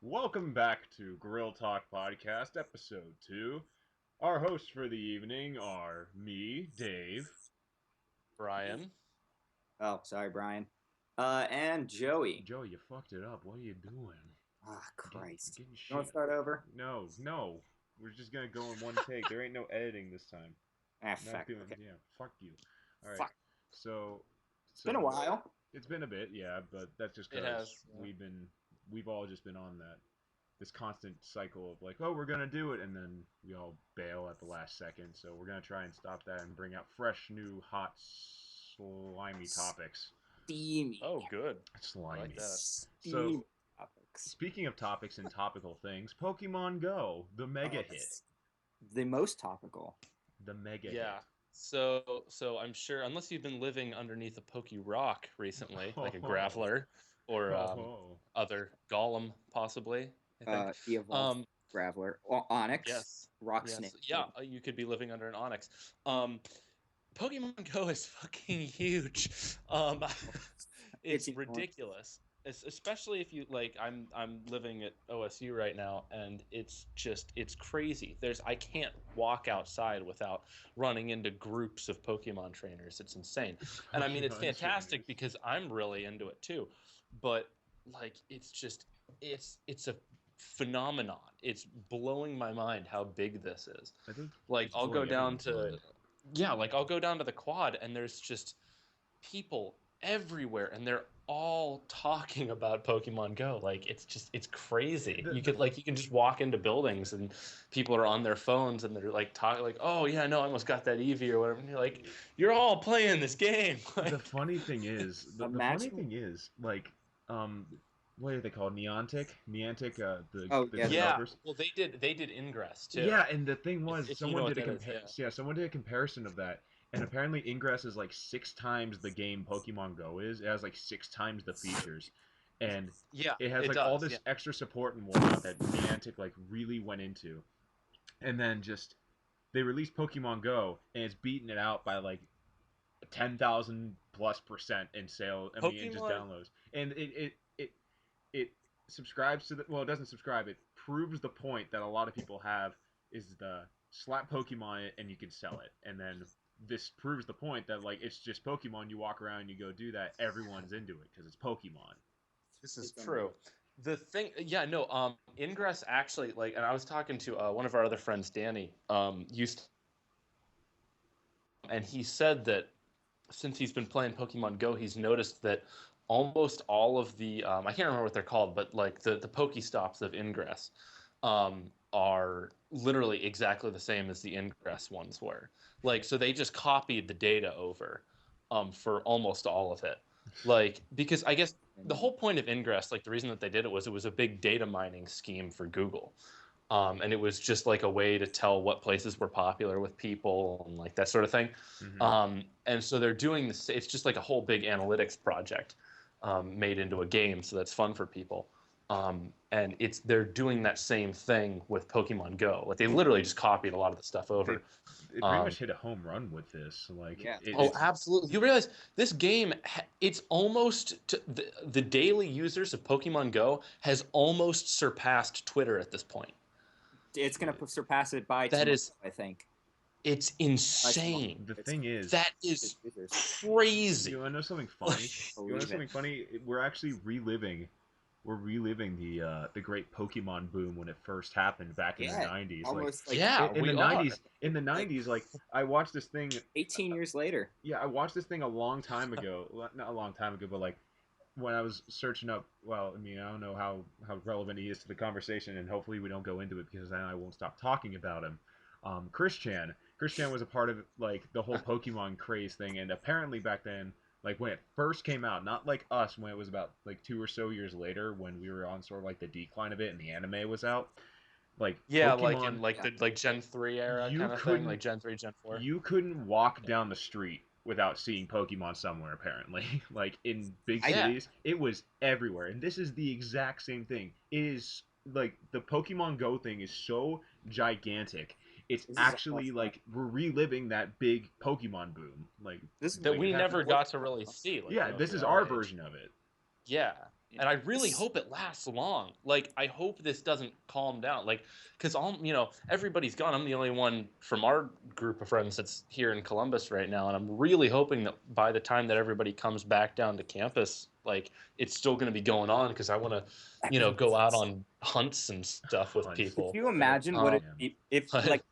Welcome back to Grill Talk Podcast, Episode 2. Our hosts for the evening are me, Dave. Brian. Oh, sorry, Brian. And Joey. Joey, you fucked it up. What are you doing? Ah, Christ. Getting You shit. want to start over? No. We're just gonna go in one take. There ain't no editing this time. Fuck. Okay. Yeah, fuck you. Alright. Fuck. So It's been a while. It's been a bit, yeah, but that's just It because has, yeah. we've all just been on this constant cycle of like, oh, we're gonna do it, and then we all bail at the last second. So we're gonna try and stop that and bring out fresh, new, hot, slimy topics. Steamy. Oh, good. Slimy. I like that. Steamy topics. Speaking of topics and topical things, Pokemon Go, the mega hit. The most topical. The mega hit. Yeah. So I'm sure, unless you've been living underneath a Pokey Rock recently, like a Graveler or other Golem, possibly. I think. The evolved Graveler. Onyx. Yes. Rock Yes. Snake. Yeah, you could be living under an Onyx. Pokemon Go is fucking huge. It's ridiculous. Especially if you like, I'm living at OSU right now, and it's crazy. I can't walk outside without running into groups of Pokemon trainers. It's insane, and I mean it's fantastic because I'm really into it too. But like it's a phenomenon. It's blowing my mind how big this is. I think like I'll go down to the quad, and there's just people everywhere, and they're all talking about Pokemon Go. Like it's crazy. You can just walk into buildings and people are on their phones and they're like talking like, oh yeah, no, I almost got that Eevee or whatever. And you're like, you're all playing this game. The funny thing is, like, what are they called? Niantic, the developers. Well, they did Ingress too. Yeah, and the thing was, If someone you know did what that is, someone did a comparison of that, and apparently Ingress is like 6 times the game Pokemon Go is. It has like 6 times the features, and it has like all this extra support and whatnot that Niantic like really went into, and then just they released Pokemon Go, and it's beating it out by like 10,000+% in sales. I mean, in just downloads, and it subscribes to it doesn't subscribe. It proves the point that a lot of people have is the slap Pokemon and you can sell it. And then this proves the point that like it's just Pokemon. You walk around, you go do that. Everyone's into it because it's Pokemon. This is true. The thing, Ingress actually, like, and I was talking to one of our other friends, Danny, and he said that since he's been playing Pokemon Go, he's noticed that almost all of the I can't remember what they're called, but like the Pokestops of Ingress are literally exactly the same as the Ingress ones were. Like, so they just copied the data over for almost all of it. Like, because I guess the whole point of Ingress, like the reason that they did it was a big data mining scheme for Google. And it was just like a way to tell what places were popular with people and like that sort of thing. Mm-hmm. And so they're doing this. It's just like a whole big analytics project made into a game. So that's fun for people. And they're doing that same thing with Pokemon Go. Like they literally just copied a lot of the stuff over. They pretty much hit a home run with this. Like, yeah. Absolutely. You realize this game, it's almost the daily users of Pokemon Go has almost surpassed Twitter at this point. It's going to surpass it by that is, I think. It's insane. The thing is, that is crazy. You want to know something funny? We're actually reliving the great Pokemon boom when it first happened back in the 90s. In the 90s, like I watched this thing 18 years later. Yeah, I watched this thing a long time ago. Not a long time ago, but like when I was searching up, well, I mean, I don't know how relevant he is to the conversation, and hopefully we don't go into it because then I won't stop talking about him. Chris Chan was a part of like the whole Pokemon craze thing, and apparently back then, like when it first came out, not like us when it was about like 2 or so years later when we were on sort of like the decline of it and the anime was out. Like Pokemon, like in the Gen 3 era kind of thing, like Gen 3, Gen 4. You couldn't walk down the street without seeing Pokemon somewhere, apparently. Like in big cities, it was everywhere. And this is the exact same thing. It is like the Pokemon Go thing is so gigantic. It's actually like we're reliving that big Pokemon boom, like we never got to really see. Like, this is our version of it. Yeah, And I really hope it lasts long. Like, I hope this doesn't calm down. Like, because everybody's gone. I'm the only one from our group of friends that's here in Columbus right now, and I'm really hoping that by the time that everybody comes back down to campus, like, it's still going to be going on because I want to, go out on hunts and stuff with Hunts. people. Could you imagine what it Yeah. if like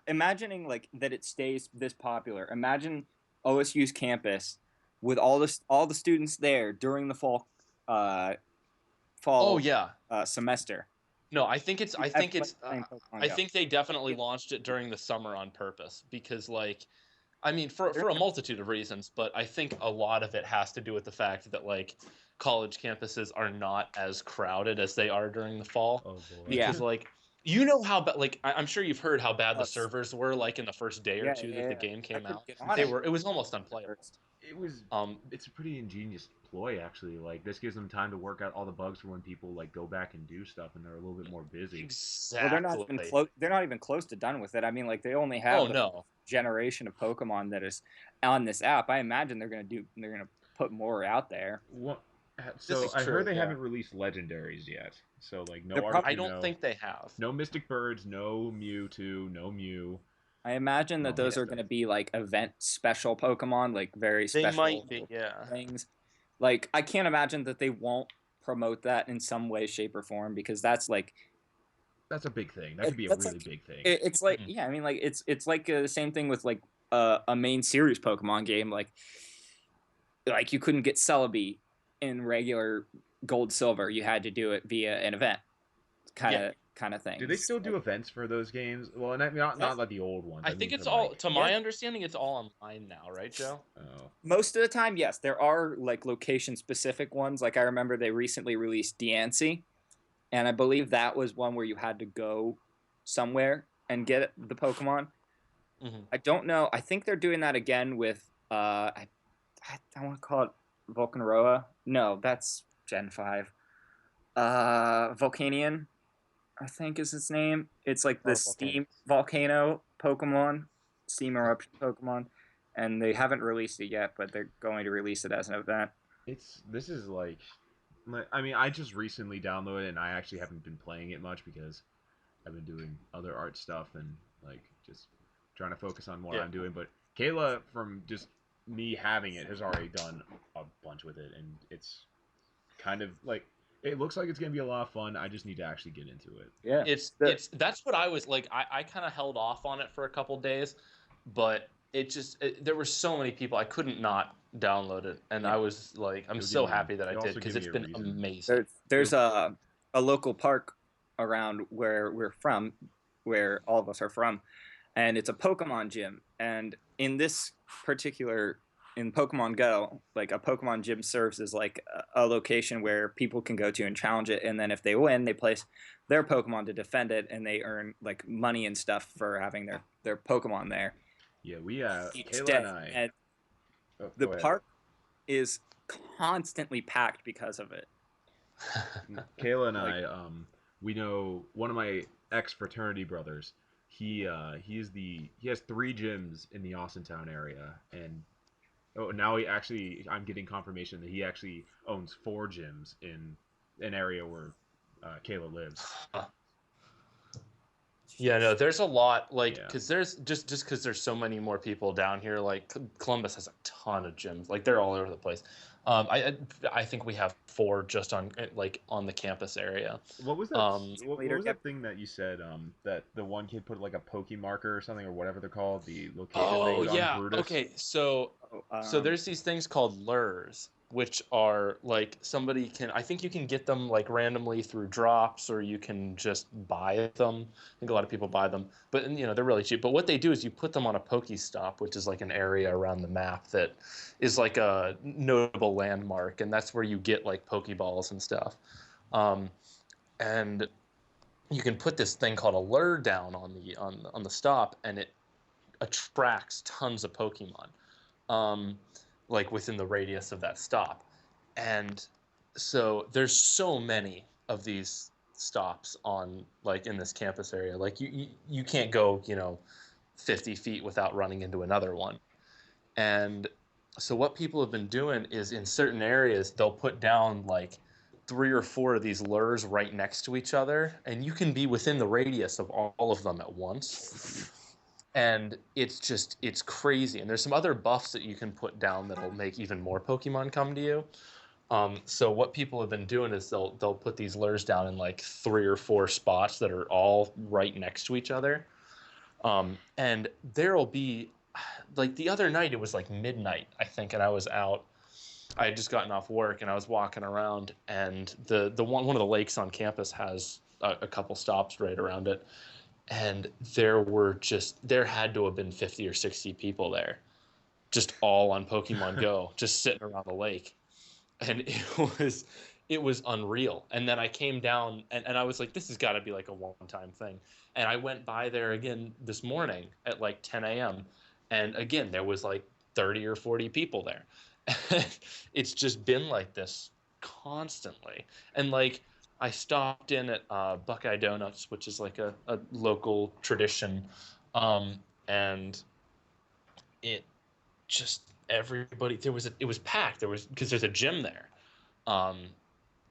imagining like that it stays this popular? Imagine OSU's campus with all the students there during the fall Oh yeah. semester. No, I think Everybody they definitely launched it during the summer on purpose because, like, I mean, for a multitude of reasons, but I think a lot of it has to do with the fact that, like, college campuses are not as crowded as they are during the fall. Oh boy. Because, like, how bad, like, I'm sure you've heard how bad the servers were, like, in the first day or two that the game came out. It was almost unplayable. It was. It's a pretty ingenious ploy, actually. Like, this gives them time to work out all the bugs for when people like go back and do stuff, and they're a little bit more busy. Exactly. Well, they're not even close to done with it. I mean, like, they only have generation of Pokemon that is on this app. I imagine they're gonna put more out there. So I heard they haven't released legendaries yet. So, like, no Articuno. I don't think they have. No Mystic Birds, no Mewtwo, no Mew. I imagine that those are going to be like event special Pokemon, like very special. They might be, things. Like, I can't imagine that they won't promote that in some way, shape, or form, because that's like that's a big thing. That could be a really big thing. It's like I mean, like it's like the same thing with like a main series Pokemon game. Like you couldn't get Celebi in regular Gold Silver. You had to do it via an event, kind of thing. Do they still do events for those games? Well, not like the old ones. I think it's all, to my understanding, it's all online now, right, Joe? Oh. Most of the time, yes. There are like location-specific ones. Like, I remember they recently released Diancie, and I believe that was one where you had to go somewhere and get the Pokemon. Mm-hmm. I don't know. I think they're doing that again with I want to call it Volcaneroa. No, that's Gen 5. Volcanion, I think is its name. It's like the steam volcano Pokemon, steam eruption Pokemon, and they haven't released it yet, but they're going to release it as an event. This is like, I mean, I just recently downloaded it, and I actually haven't been playing it much because I've been doing other art stuff and like just trying to focus on what I'm doing. But Kayla, from just me having it, has already done a bunch with it, and it's kind of like, it looks like it's gonna be a lot of fun. I just need to actually get into it. Yeah, that's what I was like. I kind of held off on it for a couple days, but there were so many people, I couldn't not download it, and I was like, I'm so happy that I did, because it's been amazing. There's a local park around where we're from, where all of us are from, and it's a Pokemon gym. And in this particular, in Pokemon Go, like, a Pokemon gym serves as like a location where people can go to and challenge it, and then if they win, they place their Pokemon to defend it, and they earn like money and stuff for having their Pokemon there. Yeah, Kayla and I. The park is constantly packed because of it. Kayla and I, we know one of my ex-fraternity brothers. He has 3 gyms in the Austintown area, and now I'm getting confirmation that he actually owns 4 gyms in an area where Kayla lives. Yeah, no, there's a lot, like, because there's just because there's so many more people down here. Like, Columbus has a ton of gyms, like, they're all over the place. I think we have 4 just on the campus area. What was that? What was that thing that you said? That the one kid put like a Poke marker or something, or whatever they're called, the location things on Brutus? Okay, so there's these things called lures, which are like, I think you can get them like randomly through drops, or you can just buy them. I think a lot of people buy them, but they're really cheap. But what they do is you put them on a Pokestop, which is like an area around the map that is like a notable landmark, and that's where you get like Pokeballs and stuff. And you can put this thing called a lure down on the stop, and it attracts tons of Pokemon. Like within the radius of that stop. And so there's so many of these stops on, like, in this campus area. Like, you can't go 50 feet without running into another one. And so what people have been doing is, in certain areas, they'll put down like 3 or 4 of these lures right next to each other, and you can be within the radius of all of them at once. And it's crazy. And there's some other buffs that you can put down that'll make even more Pokemon come to you. So what people have been doing is they'll put these lures down in like 3 or 4 spots that are all right next to each other. And there'll be, like the other night, it was like midnight, I think, and I was out. I had just gotten off work and I was walking around, and the one of the lakes on campus has a couple stops right around it, and there had to have been 50 or 60 people there, just all on Pokemon Go, just sitting around the lake, and it was unreal. And then I came down and I was like, this has got to be like a one-time thing. And I went by there again this morning at like 10 a.m. and again there was like 30 or 40 people there. It's just been like this constantly. And like I stopped in at Buckeye Donuts, which is like a local tradition, and it just everybody it was packed. There was, because there's a gym there,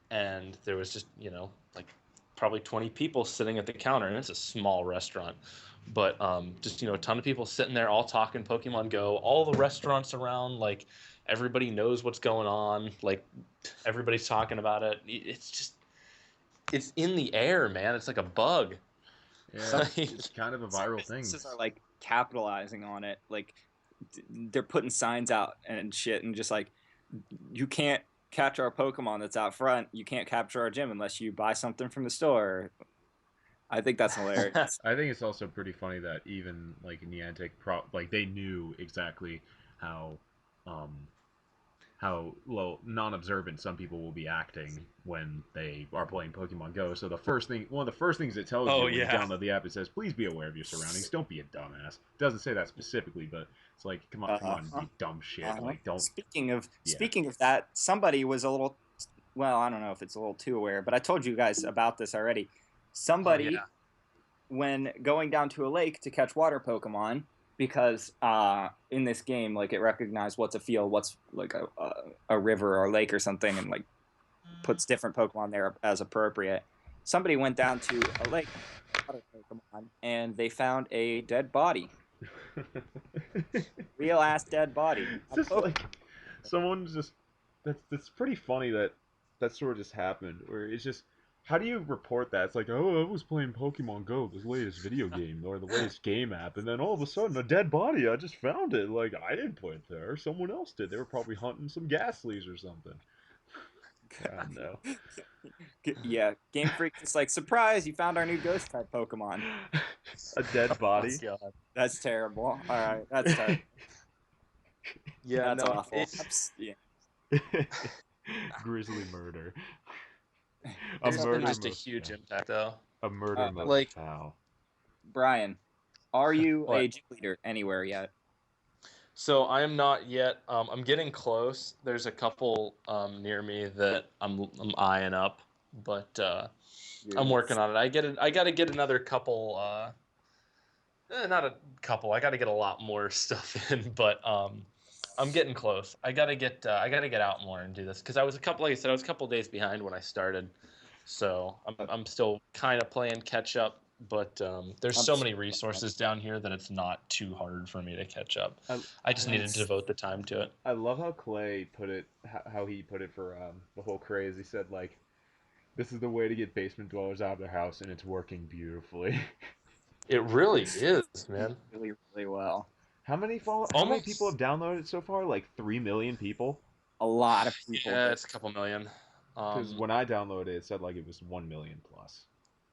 and there was just like probably 20 people sitting at the counter, and it's a small restaurant. But just a ton of people sitting there all talking Pokemon Go. All the restaurants around, like everybody knows what's going on. Like everybody's talking about it. It's in the air, man. It's like a bug. Yeah, it's kind of a viral thing. Businesses are like capitalizing on it. Like they're putting signs out and shit, and just like, you can't catch our Pokemon that's out front. You can't capture our gym unless you buy something from the store. I think that's hilarious. I think it's also pretty funny that even like Niantic, like they knew exactly how non-observant some people will be acting when they are playing Pokemon Go. So one of the first things it tells you when you download the app, it says, please be aware of your surroundings. Don't be a dumbass. It doesn't say that specifically, but it's like, come on, you dumb shit. Like, don't. Speaking of that, somebody was a little, well, I don't know if it's a little too aware, but I told you guys about this already. Somebody, when going down to a lake to catch water Pokemon, because in this game, like, it recognized what's a field, what's like a river or a lake or something, and like puts different Pokemon there as appropriate. Somebody went down to a lake, water Pokemon, and they found a dead body. Real ass dead body. It's just like someone just that's pretty funny that sort of just happened. Where it's just, how do you report that? It's like, oh, I was playing Pokemon Go, this latest video game, or the latest game app, and then all of a sudden, a dead body, I just found it. Like, I didn't put it there, someone else did. They were probably hunting some Ghastlies or something. God, no. Yeah, Game Freak is like, surprise, you found our new Ghost-type Pokemon. A dead body? Oh, that's terrible. Alright, that's terrible. Yeah, that's awful. Grisly murder. There's been just a huge impact, though. A murder like, foul. Brian, are you a gym leader anywhere yet? So I am not yet. I'm getting close. There's a couple near me that I'm eyeing up, but I'm working on it. I got to get another couple. Not a couple. I got to get a lot more stuff in, but I'm getting close. I got to get out more and do this, because I was a couple days behind when I started, so I'm still kind of playing catch up. But there's so many resources down here that it's not too hard for me to catch up. I just needed to devote the time to it. I love how Clay put it, how he put it for the whole craze. He said, like, this is the way to get basement dwellers out of their house, and it's working beautifully. It really is, man. Really, really well. How many people have downloaded it so far? Like 3 million people? A lot of people. Yeah, it's a couple million. Because when I downloaded it, it said like it was 1 million plus.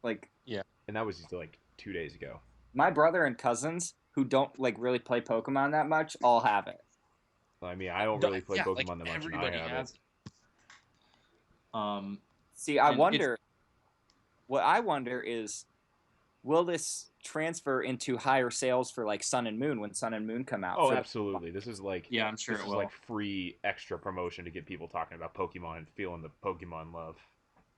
Like, yeah. And that was just like 2 days ago. My brother and cousins who don't like really play Pokemon that much all have it. I mean, I don't really play Pokemon that much, and I have it. See, I wonder. What I wonder is, will this transfer into higher sales for like Sun and Moon when Sun and Moon come out? Oh, absolutely. This is like, I'm sure this is like free extra promotion to get people talking about Pokemon and feeling the Pokemon love.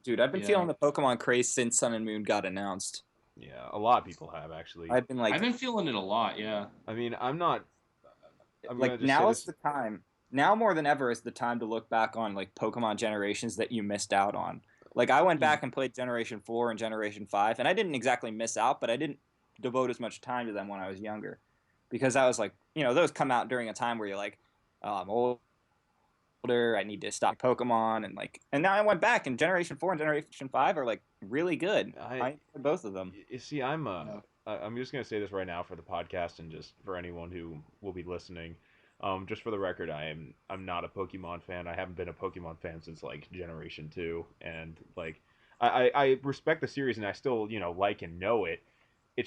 Dude, I've been feeling the Pokemon craze since Sun and Moon got announced. Yeah, a lot of people have, actually. I've been feeling it a lot, yeah. I mean, I'm not... like, now is the time now more than ever is the time to look back on like Pokemon generations that you missed out on. Like I went back and played Generation 4 and Generation 5, and I didn't exactly miss out, but I didn't devote as much time to them when I was younger. Because I was like, those come out during a time where you're like, oh, I'm older, I need to stop Pokemon, and now I went back and Generation 4 and Generation 5 are like really good. I enjoyed both of them. You see, I'm just gonna say this right now for the podcast and just for anyone who will be listening. Just for the record, I'm not a Pokemon fan. I haven't been a Pokemon fan since like Generation 2, and like I respect the series and I still like and know it. I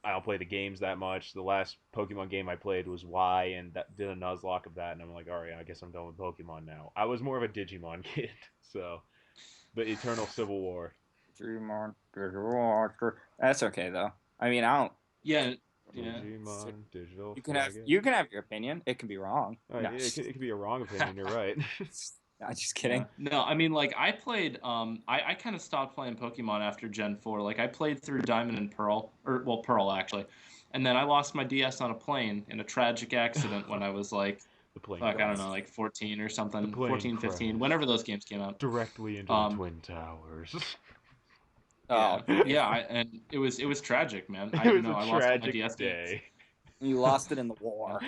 don't play the games that much. The last Pokemon game I played was Y, and that did a Nuzlocke of that, and I'm like, all right, I guess I'm done with Pokemon now. I was more of a Digimon kid, so the Eternal Civil War. Digimon, that's okay though. I mean, I don't. Yeah. Digimon, digital. You can have your opinion. It can be wrong. No. It could be a wrong opinion. You're right. No, just kidding. Yeah. No, I mean, like, I played, I kind of stopped playing Pokemon after Gen 4. Like, I played through Diamond and Pearl, Pearl, actually. And then I lost my DS on a plane in a tragic accident when I was, like, I don't know, like 14 or something, 14, 15, whenever those games came out. Directly into the Twin Towers. And it was tragic, man. I lost my DS day. You lost it in the war.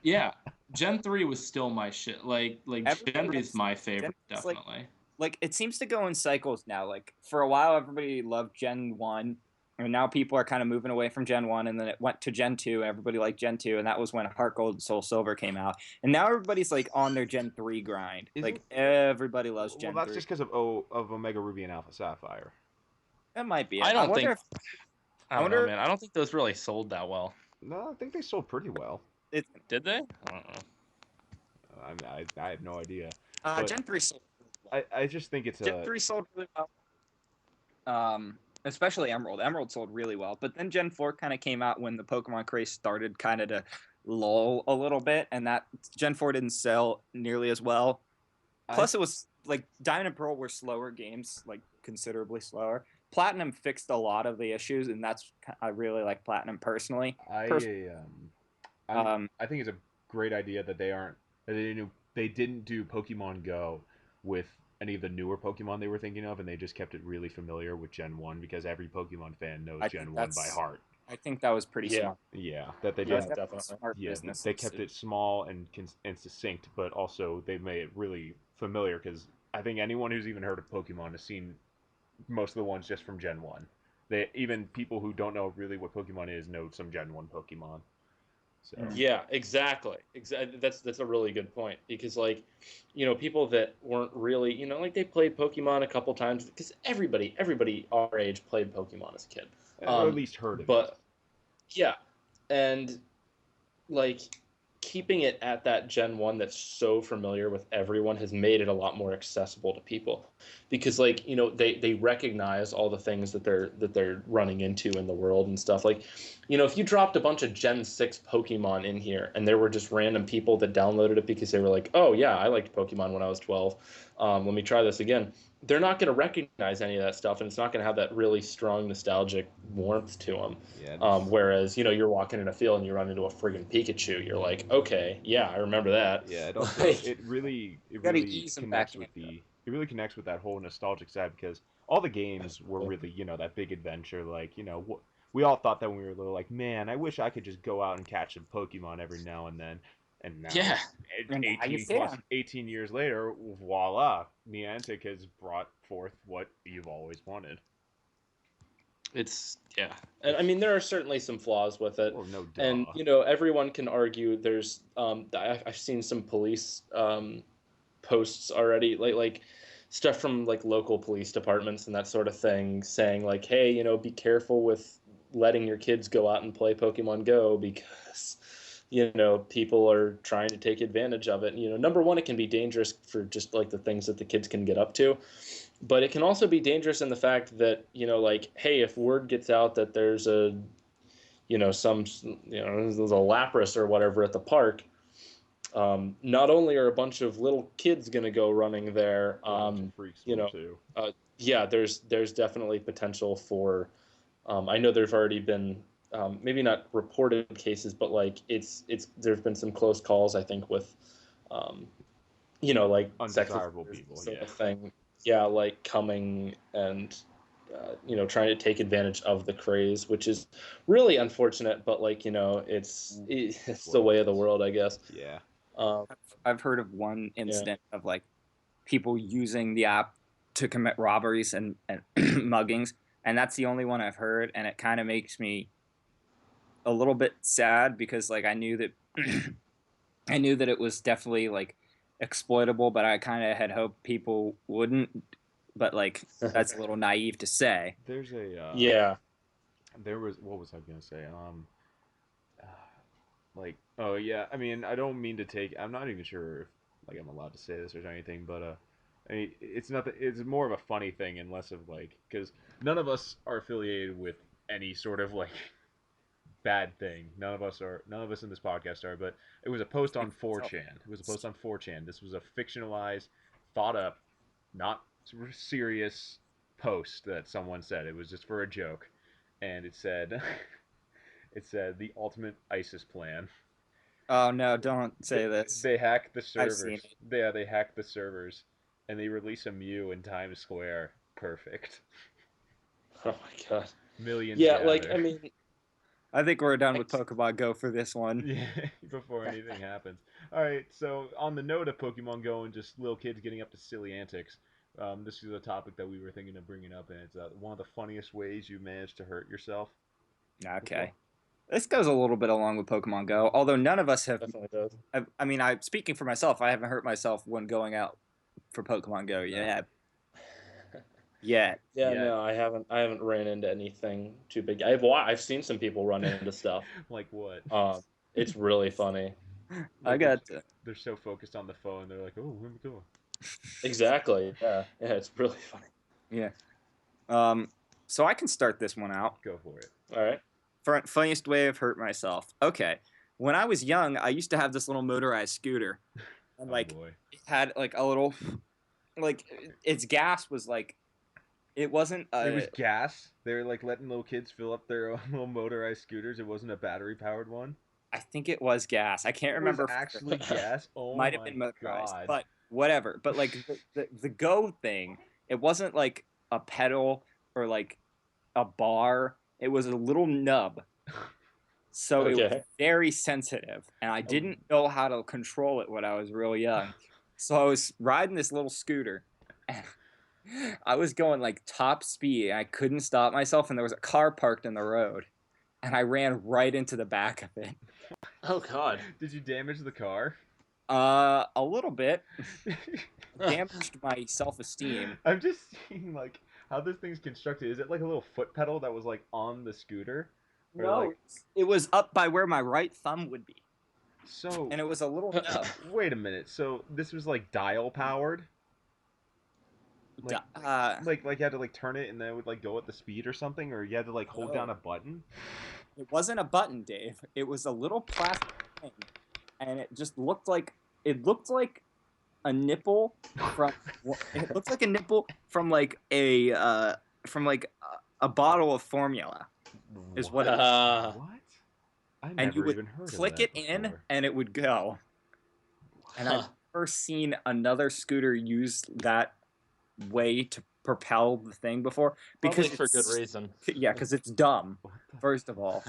Yeah. Gen 3 was still my shit. Like Gen 3 is my favorite, definitely. Like it seems to go in cycles now. Like for a while everybody loved Gen 1, and now people are kind of moving away from Gen 1, and then it went to Gen 2, everybody liked Gen 2, and that was when Heart Gold and Soul Silver came out. And now everybody's like on their Gen 3 grind. Everybody loves Gen 3. Well, that's just because of Omega Ruby and Alpha Sapphire. That might be it. I don't know, man. I don't think those really sold that well. No, I think they sold pretty well. Did they? I don't know. I have no idea. Gen 3 sold really well. I just think it's Gen 3 sold really well. Especially Emerald. Emerald sold really well. But then Gen 4 kind of came out when the Pokemon craze started kind of to lull a little bit, and that Gen 4 didn't sell nearly as well. Plus, it was like Diamond and Pearl were slower games, like considerably slower. Platinum fixed a lot of the issues, and I really like Platinum personally. I think it's a great idea that they didn't do Pokemon Go with any of the newer Pokemon they were thinking of, and they just kept it really familiar with Gen 1 because every Pokemon fan knows Gen 1 by heart. I think that was pretty smart. Yeah, that they did. Definitely. They kept it small and succinct, but also they made it really familiar because I think anyone who's even heard of Pokemon has seen most of the ones just from Gen 1. Even people who don't know really what Pokemon is know some Gen 1 Pokemon. So. Yeah, exactly. That's a really good point because, like, people that weren't really, like they played Pokemon a couple times because everybody our age played Pokemon as a kid, or at least heard of it. But yeah, and like keeping it at that Gen 1 that's so familiar with everyone has made it a lot more accessible to people because like they recognize all the things that they're running into in the world and stuff. Like if you dropped a bunch of Gen 6 Pokemon in here and there were just random people that downloaded it because they were like, oh yeah, I liked Pokemon when I was 12, let me try this again, they're not going to recognize any of that stuff, and it's not going to have that really strong nostalgic warmth to them. Yeah, whereas, you're walking in a field and you run into a friggin' Pikachu, you're like, okay, yeah, I remember that. Yeah, it really connects with that whole nostalgic side because all the games were really, that big adventure. Like, we all thought that when we were little, like, man, I wish I could just go out and catch a Pokemon every now and then. And now, 18 years later, voila, Niantic has brought forth what you've always wanted. And I mean, there are certainly some flaws with it. Well, no duh. And everyone can argue. There's I've seen some police posts already, like stuff from like local police departments and that sort of thing, saying like, hey, be careful with letting your kids go out and play Pokemon Go because people are trying to take advantage of it. Number one, it can be dangerous for just like the things that the kids can get up to, but it can also be dangerous in the fact that, like, hey, if word gets out that there's a, there's a Lapras or whatever at the park, not only are a bunch of little kids going to go running there, there's definitely potential for, I know there've already been maybe not reported cases, but like there's been some close calls, I think, with like sex Undesirable people, sort yeah. of thing. Yeah, like coming and trying to take advantage of the craze, which is really unfortunate. But like it's the way of the world, I guess. Yeah. Um, I've heard of one incident of like people using the app to commit robberies and muggings, and that's the only one I've heard, and it kind of makes me a little bit sad because like I knew that I knew that it was definitely like exploitable, but I kind of had hoped people wouldn't. But like that's a little naive to say. There's a yeah. there was, what was I gonna say? Like, oh yeah, I mean, I don't mean to take. I'm not even sure if like I'm allowed to say this or anything, but I mean, it's nothing. It's more of a funny thing and less of like, because none of us are affiliated with any sort of like bad thing. None of us are. None of us in this podcast are. But it was a post on 4chan. It was a post on 4chan. This was a fictionalized, thought up, not serious post that someone said. It was just for a joke, and it said, it said the ultimate ISIS plan. Oh no! Don't say this. They hack the I've seen servers. it. Yeah, they hack the servers, and they release a Mew in Times Square. Perfect. Oh my god. Millions Yeah, gather. like I mean, I think we're done with Pokemon Go for this one. Yeah, before anything happens. All right, so on the note of Pokemon Go and just little kids getting up to silly antics, this is a topic that we were thinking of bringing up, and it's one of the funniest ways you managed to hurt yourself. Okay. This goes a little bit along with Pokemon Go, although none of us have. definitely does. I mean, I speaking for myself, I haven't hurt myself when going out for Pokemon Go yet. Yet. Yeah, Yeah. no, I haven't ran into anything too big. I've seen some people run into stuff. Like what? It's really funny. I got. They're so focused on the phone, they're like, "Oh, where we go?" Exactly. Yeah, it's really funny. Yeah. So I can start this one out. Go for it. All right. Funniest way I've hurt myself. Okay. When I was young, I used to have this little motorized scooter, and Oh like boy. it had like a little, like its gas was like, it wasn't. It was gas. They were like letting little kids fill up their own little motorized scooters. It wasn't a battery powered one. I think it was gas. I can't remember. It was actually gas. Oh Might have my been motorized, god. but whatever. But like the Go thing, it wasn't like a pedal or like a bar. It was a little nub. So it was Okay. very sensitive, and I didn't know how to control it when I was real young. So I was riding this little scooter, and I was going like top speed. And I couldn't stop myself, and there was a car parked in the road, and I ran right into the back of it. Oh god. Did you damage the car? A little bit. Damaged my self-esteem. I'm just seeing like how this thing's constructed. Is it like a little foot pedal that was like on the scooter? Or, No, like, it was up by where my right thumb would be, so and it was a little nub. wait a minute. So this was like dial powered? Like, like you had to like turn it and then it would like go at the speed or something, or you had to like hold No. down a button? It wasn't a button, Dave. It was a little plastic thing, and it just looked like a nipple from. It looked like a nipple from like a bottle of formula. Is what it was. What? I And never you would even heard click of it that in, before. and it would go. And I've never seen another scooter use that way to propel the thing before, because Probably for good reason. Yeah, because it's dumb. What the First of all,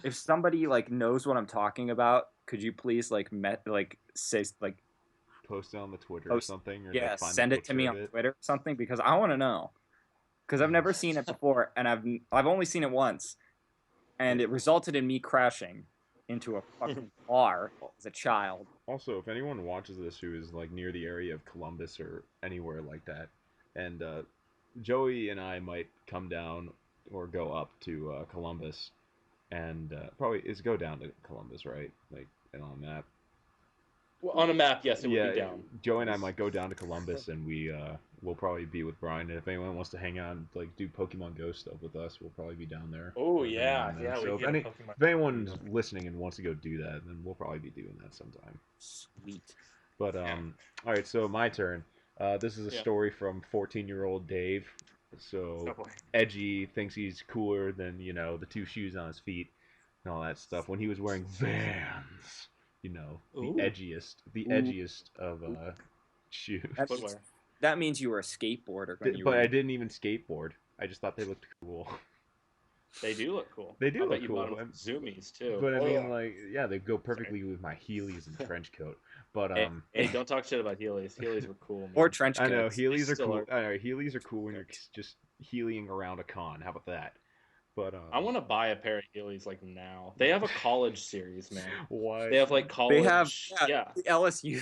if somebody like knows what I'm talking about, could you please say like post it on the Twitter or post- something, or yeah, like, find a send it to me picture on of it? Twitter or something, because I want to know. Because I've never seen it before, and I've only seen it once, and it resulted in me crashing into a fucking bar as a child. Also, if anyone watches this who is like near the area of Columbus or anywhere like that, and Joey and I might come down or go up to Columbus, and probably is go down to Columbus, right? Like, and on a map. Well, on a map, yes, it Yeah, would be down. Joey and I might go down to Columbus, and we'll probably be with Brian. And if anyone wants to hang out and like do Pokemon Go stuff with us, we'll probably be down there. Oh Or yeah, down there. yeah. So We if anyone's listening and wants to go do that, then we'll probably be doing that sometime. Sweet. But all right, so my turn. This is a Yeah. story from 14-year-old Dave. So Oh boy. edgy, thinks he's cooler than the two shoes on his feet and all that stuff. When he was wearing Vans, the Ooh. Ooh. edgiest of shoes. That means, Footwear. that means you were a skateboarder when you But were. I didn't even skateboard. I just thought they looked cool. They do look cool. They do I bet look you cool. bought them with zoomies too. But I mean, Oh. like, yeah, they go perfectly with my Heelys and trench coat. But Hey, don't talk shit about Heelys. Heelys were cool, man. Or trench I know coats. Heelys are still cool. are. I know Heelys are cool when you're just heelying around a con. How about that? But I want to buy a pair of Heelys like now. They have a college series, man. why? They have like college. They have yeah. the LSU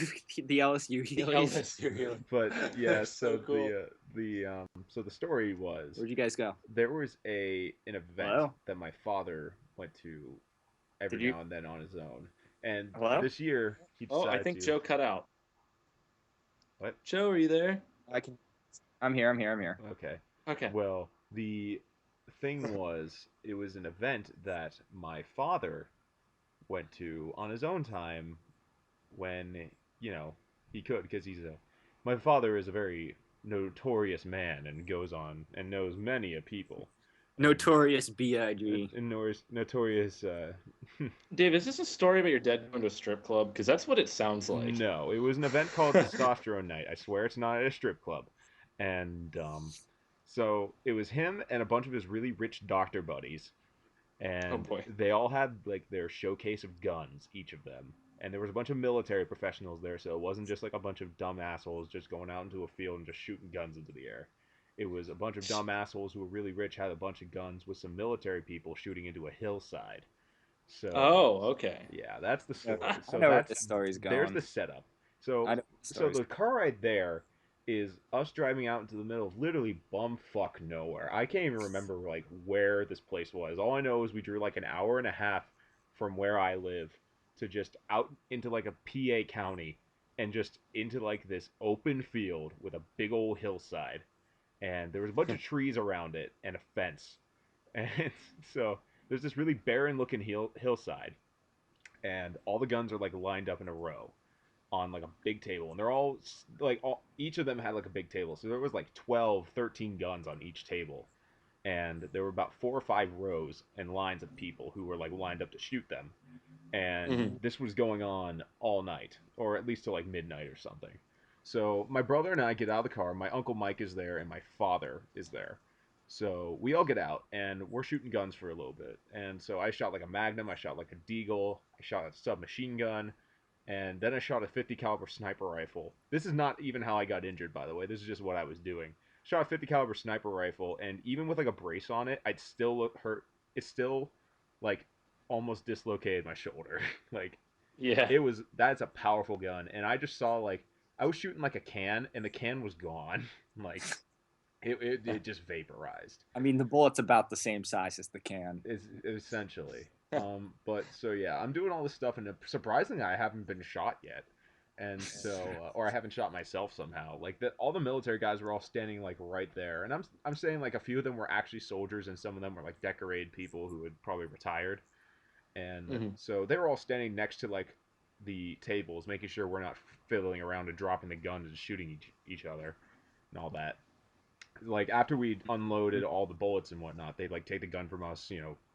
the LSU The Heelys. LSU Heelys. But yeah, They're so cool. the story was Where'd you guys go? there was an event Hello? that my father went to every Did you- now and then on his own, and Hello? this year he Oh, decided I think to. Joe cut out. What? Joe, are you there? I'm here. Okay. Okay. Well, the thing was, it was an event that my father went to on his own time when, he could, because my father is a very notorious man and goes on and knows many a people. Notorious B.I.G. And notorious, Dave, is this a story about your dad going to a strip club? Because that's what it sounds like. no, it was an event called Testosterone Night. I swear it's not at a strip club. And, so it was him and a bunch of his really rich doctor buddies. And Oh, boy. they all had like their showcase of guns, each of them. And there was a bunch of military professionals there, so it wasn't just like a bunch of dumb assholes just going out into a field and just shooting guns into the air. It was a bunch of dumb assholes who were really rich, had a bunch of guns with some military people shooting into a hillside. So Oh, okay. yeah, that's the story. I So know where that's this story's there's going. the setup. So I know where this so story's the car ride there is us driving out into the middle of literally bumfuck nowhere. I can't even remember like where this place was. All I know is we drew like an hour and a half from where I live to just out into like a PA county and just into like this open field with a big old hillside. And there was a bunch of trees around it and a fence. And so there's this really barren looking hillside and all the guns are like lined up in a row on like a big table, and they're all like each of them had like a big table, so there was like 12, 13 guns on each table, and there were about 4 or 5 rows and lines of people who were like lined up to shoot them, and this was going on all night, or at least till like midnight or something. So my brother and I get out of the car. My uncle Mike is there, and my father is there. So we all get out, and we're shooting guns for a little bit. And so I shot like a Magnum, I shot like a Deagle, I shot a submachine gun, and then I shot a 50 caliber sniper rifle. This is not even how I got injured, by the way. This is just what I was doing. Shot a 50 caliber sniper rifle, and even with like a brace on it, I'd still look hurt. It still like almost dislocated my shoulder. Like Yeah. that's a powerful gun, and I just saw like I was shooting like a can, and the can was gone. Like it just vaporized. I mean, the bullet's about the same size as the can. It's essentially. But so yeah, I'm doing all this stuff, and surprisingly, I haven't been shot yet, and so or I haven't shot myself somehow. Like all the military guys were all standing like right there, and I'm saying like a few of them were actually soldiers, and some of them were like decorated people who had probably retired, and so they were all standing next to like the tables, making sure we're not fiddling around and dropping the guns and shooting each other and all that. Like after we unloaded all the bullets and whatnot, they'd like take the gun from us,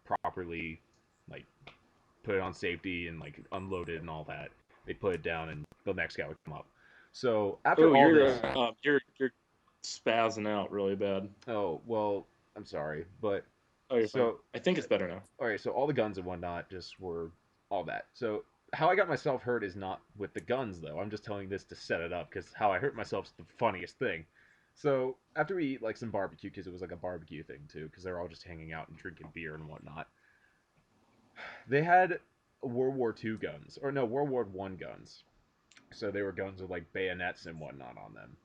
properly, like put it on safety and like unload it and all that. They'd put it down and the next guy would come up. So after all this, you're spazzing out really bad. oh well, I'm sorry, but Oh, you're so fine. I think it's better now. all right, so all the guns and whatnot just were all that. So how I got myself hurt is not with the guns though. I'm just telling this to set it up because how I hurt myself is the funniest thing. So after we eat like some barbecue, because it was like a barbecue thing too, because they're all just hanging out and drinking beer and whatnot. They had World War II guns, or no, World War I guns. So they were guns with like bayonets and whatnot on them.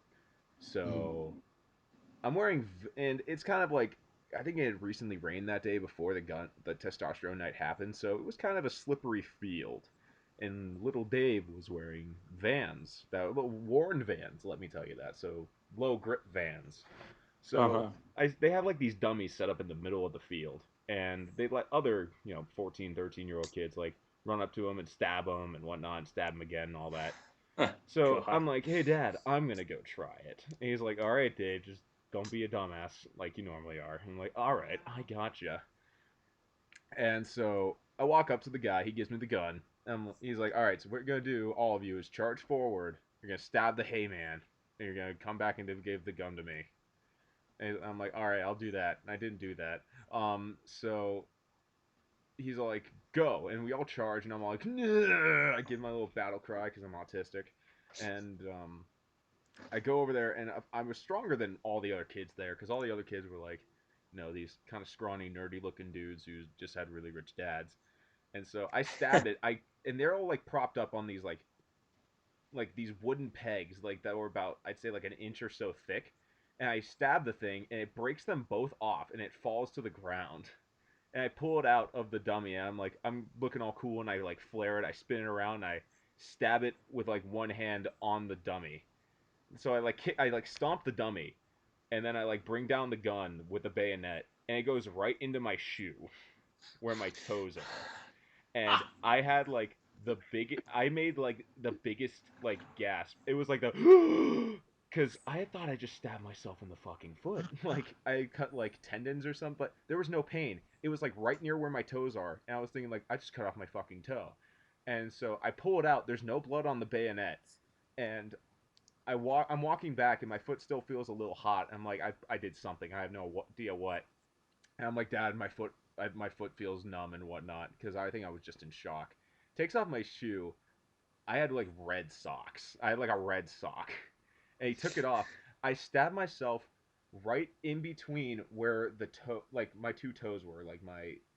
So I'm wearing, and it's kind of like I think it had recently rained that day before the testosterone night happened, so it was kind of a slippery field. And little Dave was wearing Vans, that little worn Vans, let me tell you that. So low grip Vans. So they have like these dummies set up in the middle of the field, and they let other 14, 13-year-old kids like run up to them and stab them and whatnot, and stab them again and all that. So I'm like, hey Dad, I'm gonna go try it. And he's like, all right Dave, just don't be a dumbass like you normally are. I'm like, all right, I gotcha. And so I walk up to the guy. He gives me the gun. He's like, all right, so what you're going to do, all of you, is charge forward. You're going to stab the hay man. And you're going to come back and give the gun to me. And I'm like, all right, I'll do that. And I didn't do that. So he's like, go. And we all charge. And I'm like, nah! I give my little battle cry because I'm autistic. And I go over there. And I was stronger than all the other kids there. Because all the other kids were like, these kind of scrawny, nerdy-looking dudes who just had really rich dads. And so I stabbed it. And they're all like propped up on these like these wooden pegs like that were about, I'd say, like an inch or so thick. And I stab the thing, and it breaks them both off, and it falls to the ground. And I pull it out of the dummy, and I'm looking all cool, and I like flare it. I spin it around, and I stab it with like one hand on the dummy. So I stomp the dummy, and then I like bring down the gun with the bayonet, and it goes right into my shoe, where my toes are. And I had like I made like the biggest like gasp. It was like the because I thought I just stabbed myself in the fucking foot. Like I cut like tendons or something, but there was no pain. It was like right near where my toes are, and I was thinking like I just cut off my fucking toe. And so I pull it out. There's no blood on the bayonet, and I'm walking back, and my foot still feels a little hot. I'm like I did something. I have no idea what. And I'm like, Dad, my foot feels numb and whatnot because I think I was just in shock. Takes off my shoe. I had like red socks. I had like a red sock. And he took it off. I stabbed myself right in between where the toe, like my two toes were, it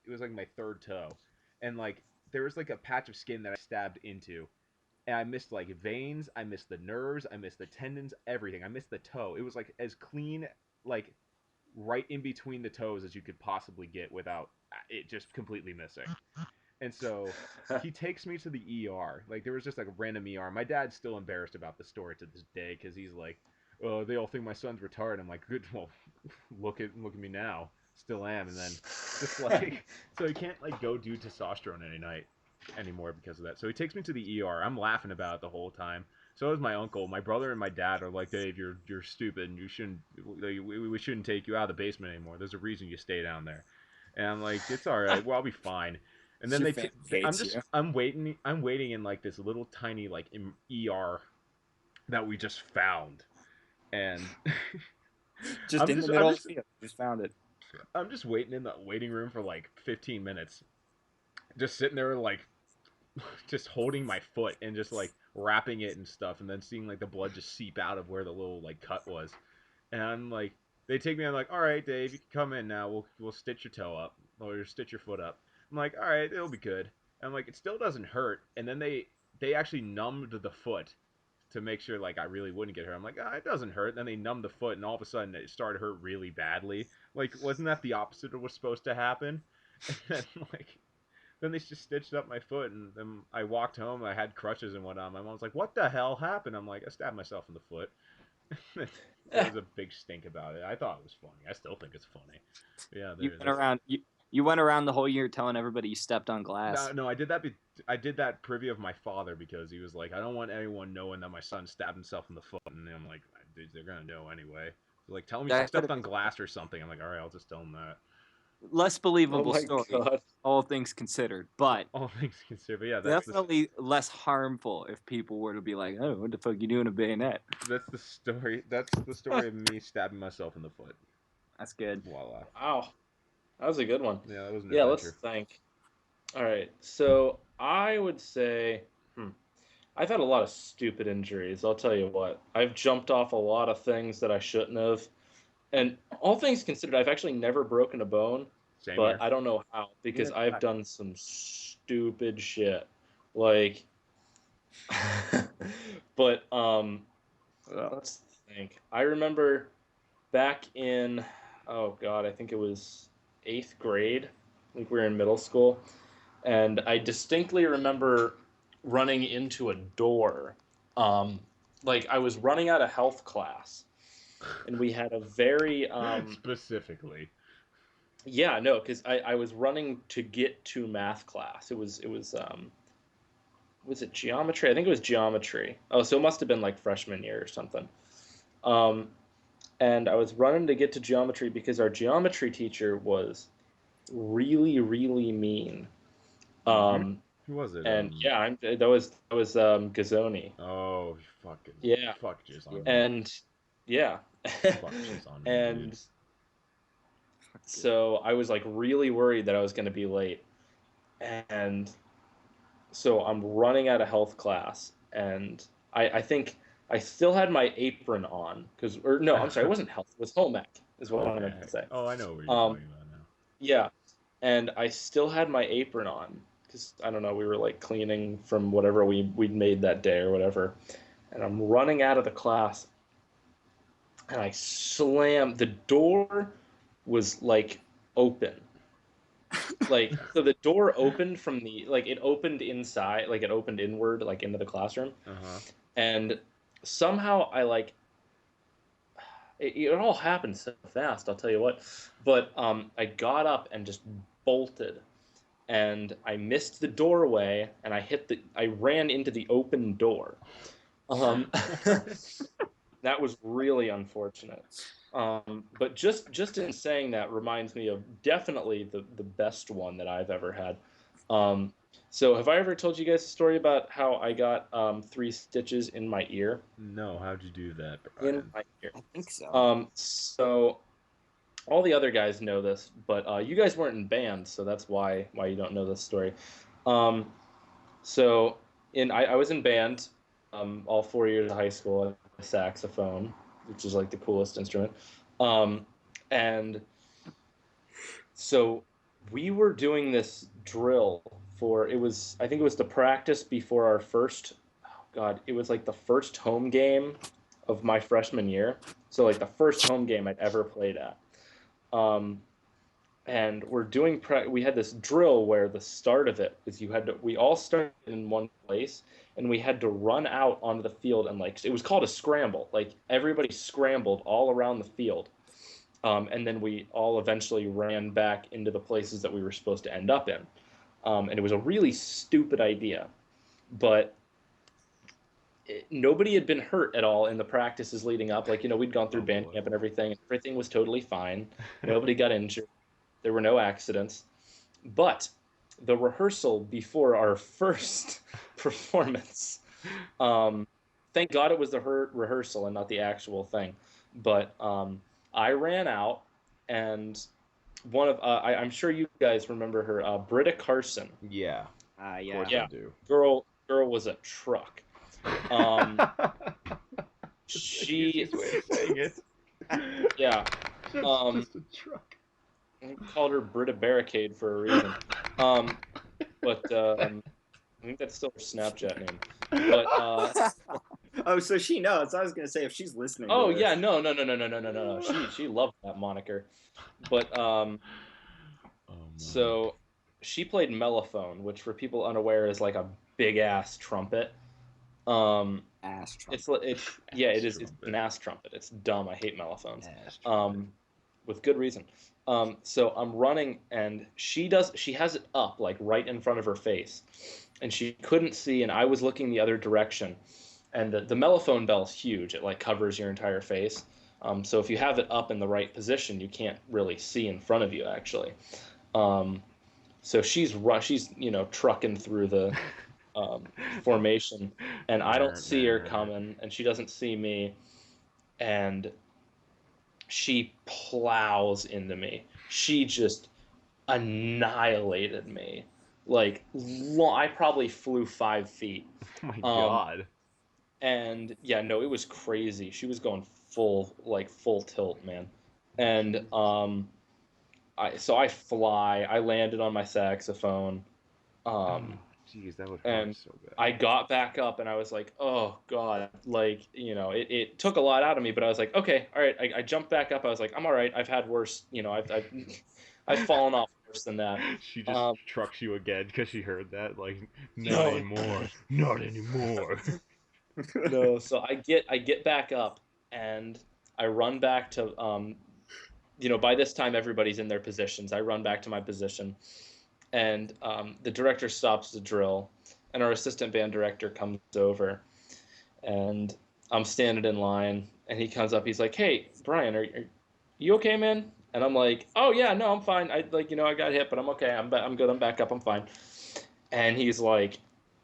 was like my third toe. And like there was like a patch of skin that I stabbed into. And I missed like veins, I missed the nerves, I missed the tendons, everything. I missed the toe. It was like as clean, like right in between the toes as you could possibly get without it just completely missing. And so he takes me to the ER. Like there was just like a random ER. My dad's still embarrassed about the story to this day because he's like, "Oh, they all think my son's retarded." I'm like, "Good, well, look at me now. Still am." And then just like, so he can't like go do testosterone any night anymore because of that. So he takes me to the ER. I'm laughing about it the whole time. So is my uncle. My brother and my dad are like, "Dave, you're stupid, and you shouldn't. We shouldn't take you out of the basement anymore. There's a reason you stay down there." And I'm like, "It's all right. Well, I'll be fine." And then I'm waiting in like this little tiny like ER that we just found, and just in the middle of the field, just found it. I'm just waiting in the waiting room for like 15 minutes, just sitting there like just holding my foot and just like wrapping it and stuff, and then seeing like the blood just seep out of where the little like cut was. And I'm like, they take me, I'm like, all right, Dave, you can come in now. We'll stitch your toe up or stitch your foot up. I'm like, all right, it'll be good. And I'm like, it still doesn't hurt. And then they actually numbed the foot to make sure like I really wouldn't get hurt. I'm like, it doesn't hurt. And then they numbed the foot, and all of a sudden it started to hurt really badly. Like, wasn't that the opposite of what's supposed to happen? And like, then they just stitched up my foot, and then I walked home. I had crutches and whatnot. My mom's like, "What the hell happened?" I'm like, "I stabbed myself in the foot." There was a big stink about it. I thought it was funny. I still think it's funny. Yeah, you went around the whole year telling everybody you stepped on glass. No, I did that. I did that privy of my father because he was like, "I don't want anyone knowing that my son stabbed himself in the foot." And I'm like, "Dude, they're gonna know anyway." They're like, "Tell me you stepped on glass or something." I'm like, "All right, I'll just tell them that." Less believable story, God. All things considered, but all things considered, but yeah, definitely less harmful if people were to be like, "Oh, what the fuck you doing a bayonet?" That's the story. That's the story of me stabbing myself in the foot. That's good. Voila. Wow, that was a good one. Yeah, that was an adventure. Let's think. All right, so I would say, I've had a lot of stupid injuries. I'll tell you what, I've jumped off a lot of things that I shouldn't have. And all things considered, I've actually never broken a bone, but here. I don't know how, because I've done some stupid shit. Like, but let's think. I remember back in, oh God, I think it was 8th grade. I think we were in middle school. And I distinctly remember running into a door. Like, I was running out of health class. And we had a very specifically. Yeah, no, because I was running to get to math class. It was it geometry? I think it was geometry. Oh, so it must have been like freshman year or something. and I was running to get to geometry because our geometry teacher was really, really mean. Mm-hmm. Um, Who was it? and yeah, that was Gazzoni. Oh, fucking Yeah, fuck jizz on me. and yeah, Fuck jizz on me, dude. and so I was like really worried that I was going to be late, and so I'm running out of health class, and I think I still had my apron on because, or no, I'm sorry, it wasn't health, it was home ec, is what I meant to say. Oh, I know what you're Um, talking about now. yeah, and I still had my apron on because I don't know, we were like cleaning from whatever we'd made that day or whatever, and I'm running out of the class, and I slammed the door was like open. Like so the door opened from the like it opened inside, like it opened inward, like into the classroom, Uh-huh. and somehow I like it all happened so fast. I'll tell you what, but I got up and just bolted, and I missed the doorway, and I ran into the open door. Um, that was really unfortunate. But just in saying that reminds me of definitely the best one that I've ever had. Um, so have I ever told you guys a story about how I got 3 stitches in my ear? No, how'd you do that, In Brian? my ear. I think so. So all the other guys know this, but you guys weren't in band, so that's why you don't know this story. Um, so I was in band all 4 years of high school. I had a saxophone, which is like the coolest instrument. Um, and so we were doing this drill for I think it was the practice before our first, oh God, it was like the first home game of my freshman year. So like the first home game I'd ever played at. Um, and we had this drill where the start of it is we all started in one place, and we had to run out onto the field, and like it was called a scramble, like everybody scrambled all around the field, and then we all eventually ran back into the places that we were supposed to end up in, and it was a really stupid idea, but nobody had been hurt at all in the practices leading up. Like, we'd gone through band camp and everything was totally fine. Nobody got injured. There were no accidents. But the rehearsal before our first performance, thank God it was the rehearsal and not the actual thing. But I ran out, and one of I'm sure you guys remember her, Britta Carson. Yeah, of Yeah. course Yeah, I do. girl was a truck. Um, she, Easiest way of saying it. yeah, Just a truck. I called her Britta Barricade for a reason. But I think that's still her Snapchat name. But Oh, so she knows. I was gonna say if she's listening. oh to this. yeah, no. She loved that moniker. But Oh, so she played mellophone, which for people unaware is like a big ass trumpet. Ass trumpet. It's trumpet. an ass trumpet. It's dumb. I hate mellophones. Ass trumpet. With good reason. So I'm running, and she has it up like right in front of her face, and she couldn't see, and I was looking the other direction, and the mellophone bell's huge. It like covers your entire face. So if you have it up in the right position, you can't really see in front of you actually. So she's trucking through the formation, and I don't see her coming, and she doesn't see me, and she plows into me. She just annihilated me. Like, I probably flew 5 feet. Oh my God. And yeah, no, it was crazy. She was going full tilt, man. And I fly. I landed on my saxophone. Jeez, that would hurt And so bad. I got back up, and I was like, oh God, like, it took a lot out of me, but I was like, okay, all right. I jumped back up. I was like, I'm all right. I've had worse, I've fallen off worse than that. She just trucks you again because she heard that. Like, not No. anymore. Not anymore. No, so I get back up, and I run back to, by this time everybody's in their positions. I run back to my position, and the director stops the drill, and our assistant band director comes over, and I'm standing in line, And he comes up. He's like, "Hey, Brian, are you okay, man?" And I'm like, "Oh yeah, no, I'm fine. I like, I got hit, but I'm okay. I'm good. I'm back up. I'm fine." And he's like,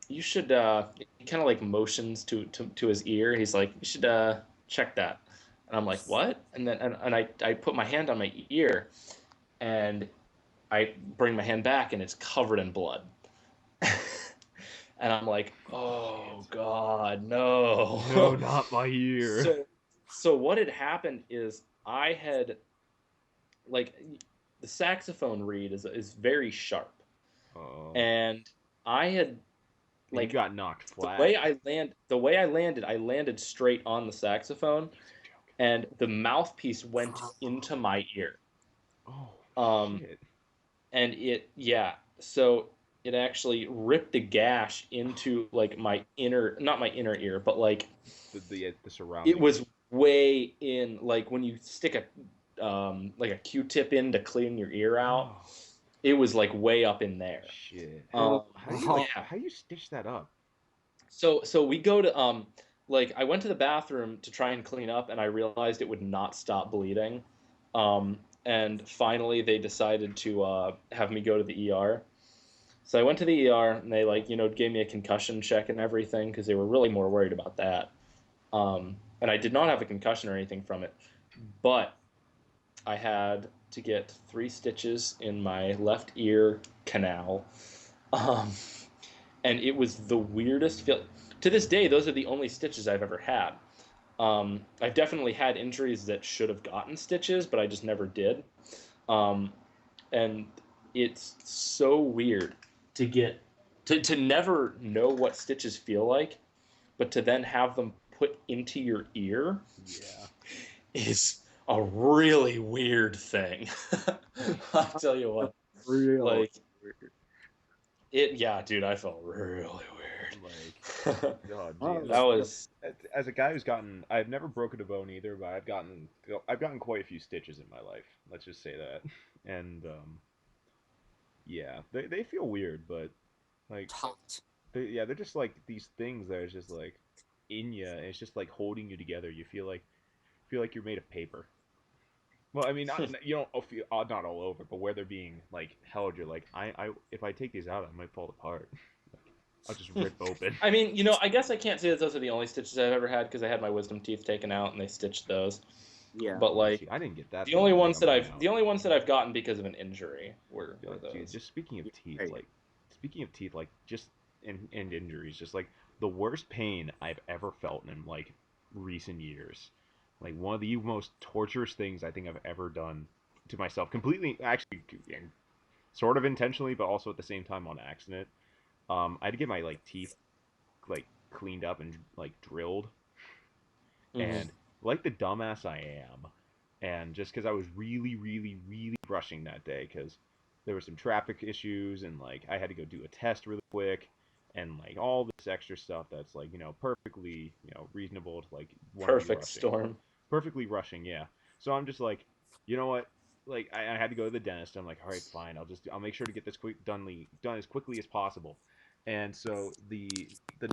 "You should." He kind of like motions to his ear. He's like, "You should check that." And I'm like, "What?" And then and I put my hand on my ear, and I bring my hand back, and it's covered in blood. And I'm like, "Oh God, no!" No, not my ear. So what had happened is I had like the saxophone reed is very sharp, Oh. and I had And you like got knocked the flat. way I landed straight on the saxophone, and the mouthpiece went into my ear. Oh Um, shit. and so it actually ripped a gash into like my inner, not my inner ear, but like The it surrounding. was way in, like when you stick a like a Q-tip in to clean your ear out. Oh It was like way up in there. shit. Um, yeah. How do you stitch that up? So we go to like I went to the bathroom to try and clean up, and I realized it would not stop bleeding. And finally they decided to have me go to the ER. So I went to the ER, and they like gave me a concussion check and everything because they were really more worried about that. And I did not have a concussion or anything from it, but I had to get 3 stitches in my left ear canal. Um, and it was the weirdest feel. To this day, those are the only stitches I've ever had. I've definitely had injuries that should have gotten stitches, but I just never did. Um, and it's so weird to get to never know what stitches feel like, but to then have them put into your ear Yeah. is a really weird thing. I'll tell you what. Real Like weird. yeah, dude, I felt really Like, weird. oh, Oh, geez. That Like, was as a guy who's gotten, I've never broken a bone either, but I've gotten quite a few stitches in my life. Let's just say that. And yeah, they feel weird, but like, hot. they're just like these things that are just like in you. It's just like holding you together. You feel like you're made of paper. Well, I mean, not you don't feel not all over, but where they're being like held, you're like, if I take these out, I might fall apart. I'll just rip open. I mean, I guess I can't say that those are the only stitches I've ever had because I had my wisdom teeth taken out and they stitched those. Yeah. But like See, I didn't get that the only traumatic ones on that my I've mouth. the only ones that I've gotten because of an injury were Dude, those. just Right. speaking of teeth, like just and injuries, just like the worst pain I've ever felt in like recent years. Like one of the most torturous things I think I've ever done to myself, completely, actually, sort of intentionally, but also at the same time on accident. I had to get my like teeth like cleaned up and like drilled, Hmm. and like the dumbass I am, and just because I was really, really, really rushing that day, because there were some traffic issues, and like I had to go do a test really quick, and like all this extra stuff that's like perfectly reasonable to like want to be Perfect rushing, storm. perfectly rushing, yeah. So I'm just like, you know what? Like I had to go to the dentist. I'm like, all right, fine. I'll make sure to get this done as quickly as possible. And so the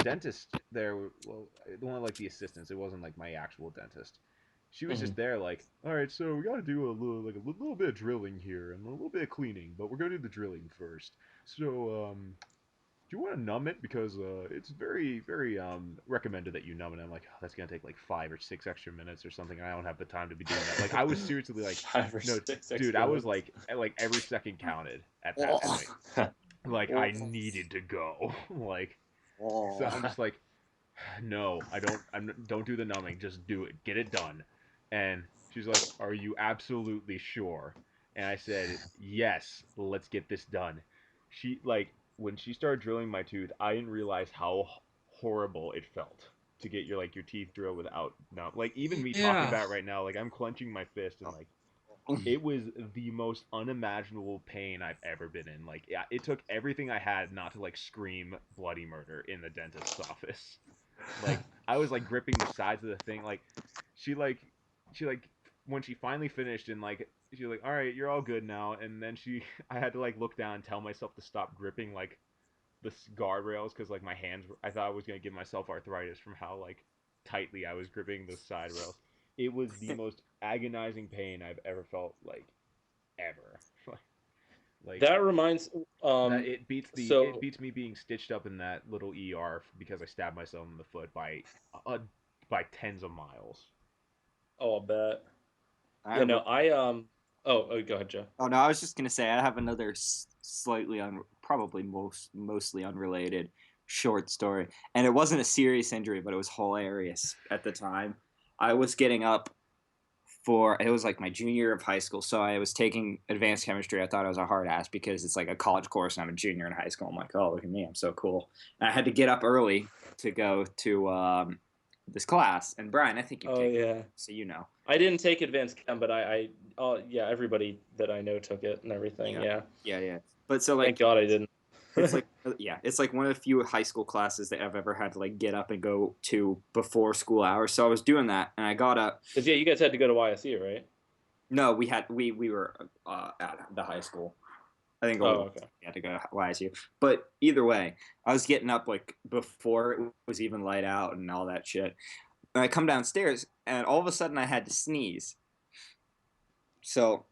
dentist there, well, the one like the assistants, it wasn't like my actual dentist. She was Hmm. just there like, all right, so we got to do a little bit of drilling here and a little bit of cleaning, but we're gonna do the drilling first. So do you want to numb it because it's very very recommended that you numb it. I'm like, oh, that's gonna take like 5 or 6 extra minutes or something. And I don't have the time to be doing that. Like I was seriously like, 5 or 6 dude, I extra was minutes. like every second counted at that Oh. point. Like I needed to go. Like so I'm Oh. just like, no, don't do the numbing. Just do it. Get it done. And she's like, are you absolutely sure? And I said, yes. Let's get this done. She like when she started drilling my tooth, I didn't realize how horrible it felt to get your teeth drilled without numb. Like even me talking Yeah. about it right now, like I'm clenching my fist and like it was the most unimaginable pain I've ever been in. Like, yeah, it took everything I had not to like scream bloody murder in the dentist's office. Like, I was like gripping the sides of the thing. Like, she like, she like, when she finally finished and like, she was like, all right, you're all good now. And then I had to like look down and tell myself to stop gripping like the guardrails because like my hands, I thought I was gonna give myself arthritis from how like tightly I was gripping the side rails. it was the most agonizing pain I've ever felt, like ever. Like That reminds that um it so beats me being stitched up in that little ER because I stabbed myself in the foot uh, by tens of miles. oh, I bet. I Yeah, no, remember. I go ahead, Joe. Oh no, I was just gonna say I have another slightly probably mostly unrelated short story, and it wasn't a serious injury, but it was hilarious at the time. I was getting up for it was like my junior year of high school, so I was taking advanced chemistry. I thought I was a hard ass because it's like a college course, and I'm a junior in high school. I'm like, oh look at me, I'm so cool. And I had to get up early to go to this class. And Brian, I think you've Oh taken, yeah. so you know. I didn't take advanced chem, but oh yeah, everybody that I know took it and everything. Yeah, Yeah. yeah. But so Thank like God I didn't. it's like yeah, it's like one of the few high school classes that I've ever had to like get up and go to before school hours. So I was doing that, and I got up. Because yeah, you guys had to go to YSU, right? No, we were at the high school. I think Oh, only okay. we had to go to YSU. But either way, I was getting up like before it was even light out and all that shit. And I come downstairs, and all of a sudden I had to sneeze. So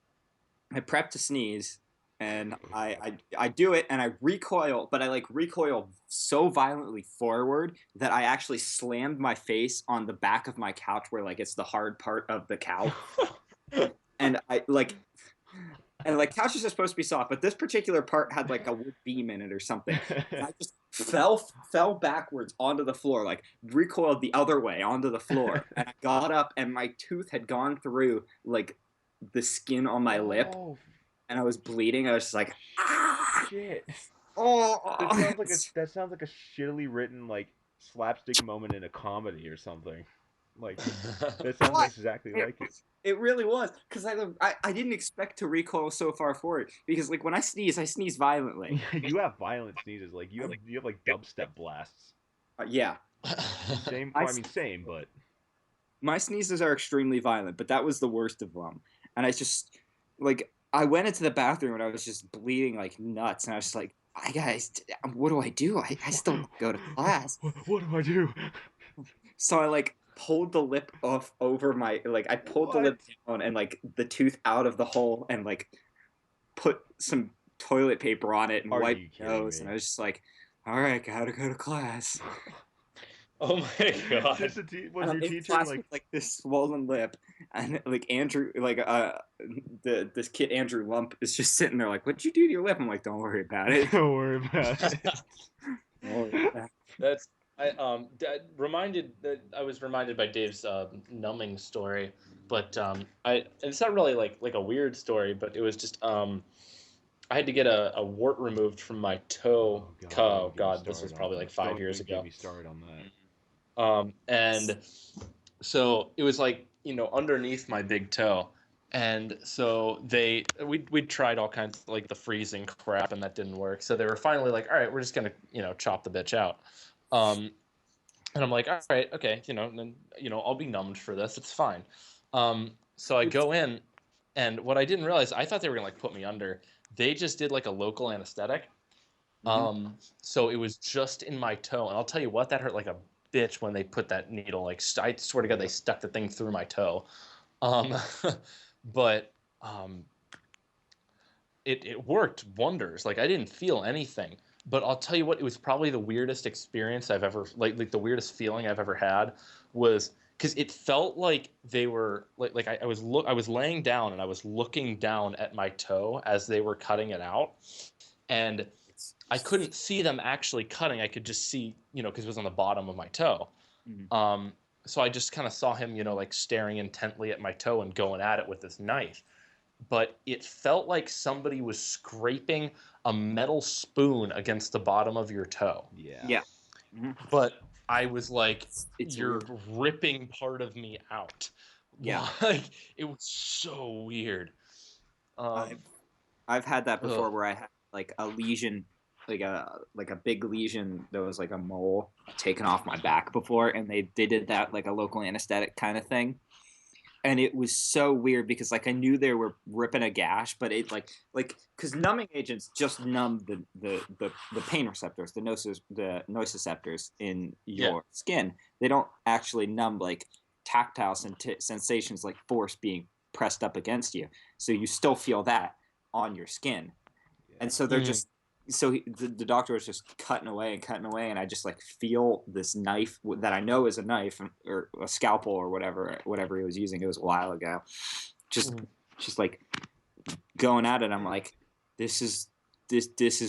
I prep to sneeze, and I do it, and I recoil, but I like recoil so violently forward that I actually slammed my face on the back of my couch, where like it's the hard part of the couch, and I like. And like couches are supposed to be soft, but this particular part had like a wood beam in it or something. And I just fell backwards onto the floor, like recoiled the other way onto the floor. And I got up, and my tooth had gone through like the skin on my lip, Oh and I was bleeding. I was just like, ah, shit! oh. That sounds like a shittily written like slapstick moment in a comedy or something. Like that sounds What? exactly like it. It really was because I didn't expect to recoil so far forward because like when I sneeze violently. You have violent sneezes. Like you have like dubstep blasts. Yeah, Same. I Well, I mean, same, but my sneezes are extremely violent, but that was the worst of them. And I just like I went into the bathroom and I was just bleeding like nuts, and I was just like, "I guys, what do I do? I still go to class." What do I do? So I like pulled the lip off over my like I pulled the What? lip down and like the tooth out of the hole and like put some toilet paper on it and Are wiped you my kidding nose, me? and I was just like, "All right, gotta go to class." Oh my God. Was And your I'm in teacher class like? with like this swollen lip, and like Andrew, like this kid Andrew Lump is just sitting there like, "What'd you do to your lip?" I'm like, "Don't worry about it." Don't worry about it. Don't worry about it. That's I was reminded by Dave's numbing story, but it's not really like a weird story, but it was just I had to get a wart removed from my toe. Oh God, this was probably like 5 years Don't get ago. me started on that. And so it was like, underneath my big toe. And so we tried all kinds of like the freezing crap, and that didn't work. So they were finally like, all right, we're just gonna, chop the bitch out. And I'm like, all right, okay, then I'll be numbed for this. It's fine. So I go in, and what I didn't realize, I thought they were gonna like put me under. They just did like a local anesthetic. So it was just in my toe, and I'll tell you what, that hurt like a bitch when they put that needle. Like I swear to God, they stuck the thing through my toe. Um, but it worked wonders. Like I didn't feel anything. But I'll tell you what, it was probably the weirdest experience I've ever like the weirdest feeling I've ever had was because it felt like they were like I was laying down and I was looking down at my toe as they were cutting it out, and I couldn't see them actually cutting. I could just see, because it was on the bottom of my toe. So I just kind of saw him, like staring intently at my toe and going at it with this knife. But it felt like somebody was scraping a metal spoon against the bottom of your toe. Yeah. But I was like, It's you're weird. ripping part of me out. Yeah. Like, it was so weird. I've had that before Ugh. where I had like a lesion, like a big lesion that was like a mole taken off my back before, and they did that like a local anesthetic kind of thing. And it was so weird because like I knew they were ripping a gash, but it like because numbing agents just numb the pain receptors, the nociceptors in your skin. They don't actually numb like tactile sensations like force being pressed up against you. So you still feel that on your skin. And so they're just, the doctor was just cutting away, and I just like feel this knife that I know is a knife or a scalpel or whatever he was using. It was a while ago. Just like going at it. I'm like, this is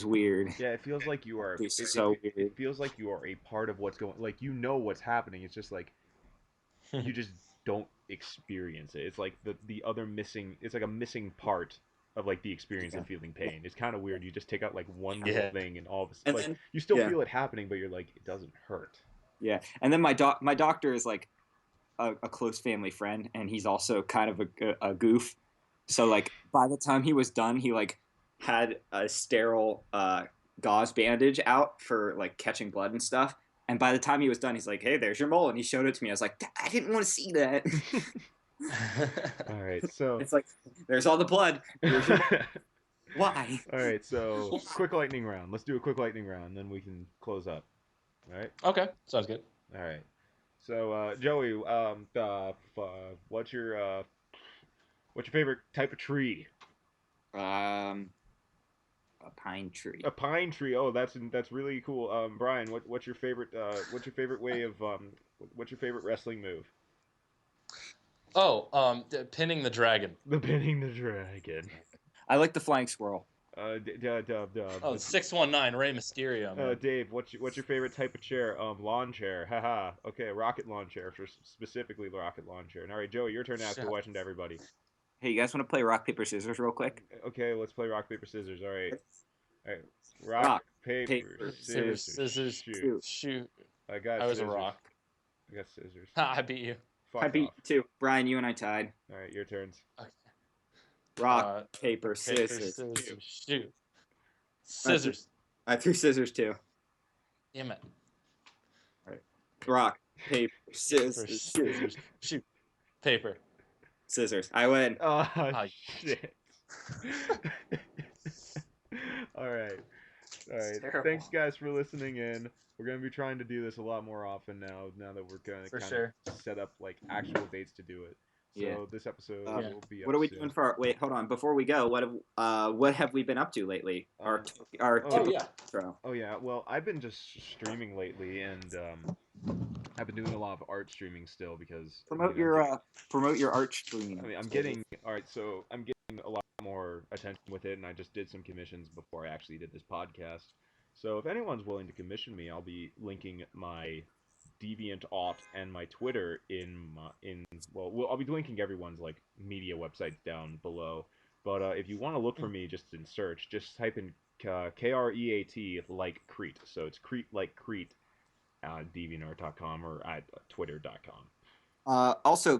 weird. Yeah, it feels like you are. This is so weird. It feels like you are a part of what's going. Like you know what's happening. It's just like you just don't experience it. It's like the other missing. It's like a missing part of like the experience of feeling pain. It's kind of weird. You just take out like one little thing and all of a sudden, like you still feel it happening, but you're like it doesn't hurt. Yeah, and then my doctor is like a close family friend, and he's also kind of a goof. So like by the time he was done, he like had a sterile gauze bandage out for like catching blood and stuff. And by the time he was done, he's like, "Hey, there's your mole," and he showed it to me. I was like, "I didn't want to see that." All right, so it's like, "There's all the blood." Why? All right, so quick lightning round. Let's do a quick lightning round, then we can close up. All right. Okay, sounds good. All right. So Joey, what's your favorite type of tree? A pine tree. A pine tree. Oh, that's really cool. Brian, what's your favorite way of what's your favorite wrestling move? Oh, pinning the dragon. The pinning the dragon. I like the flying squirrel. 619 Rey Mysterio. Man. Dave, what's your favorite type of chair? Lawn chair. Haha. Okay, rocket lawn chair, for specifically rocket lawn chair. And all right, Joey, your turn to ask a question to everybody. Hey, you guys want to play rock, paper, scissors real quick? Okay, let's play rock, paper, scissors. All right. Rock, paper, scissors, shoot. I was a rock. I got scissors. I beat you. I beat you too. Brian, you and I tied. All right, your turns. Okay. Rock, paper, scissors, shoot. Scissors. I threw scissors too. Damn it. All right. Rock, paper, scissors, shoot. Paper. Scissors. I win. Oh, shit. All right. Thanks, guys, for listening in. We're going to be trying to do this a lot more often now that we're going to kind of set up like actual dates to do it. So this episode will be up What are we soon. doing for wait, hold on. Before we go, what have we been up to lately? Our Oh yeah. Well, I've been just streaming lately, and I've been doing a lot of art streaming still because promote your art streaming. I mean, I'm getting a lot more attention with it, and I just did some commissions before I actually did this podcast. So if anyone's willing to commission me, I'll be linking my DeviantArt and my Twitter I'll be linking everyone's like media websites down below. But if you want to look for me just in search, just type in Kreat like Kreat. So it's Kreat like Kreat at DeviantArt.com or at Twitter.com. Also,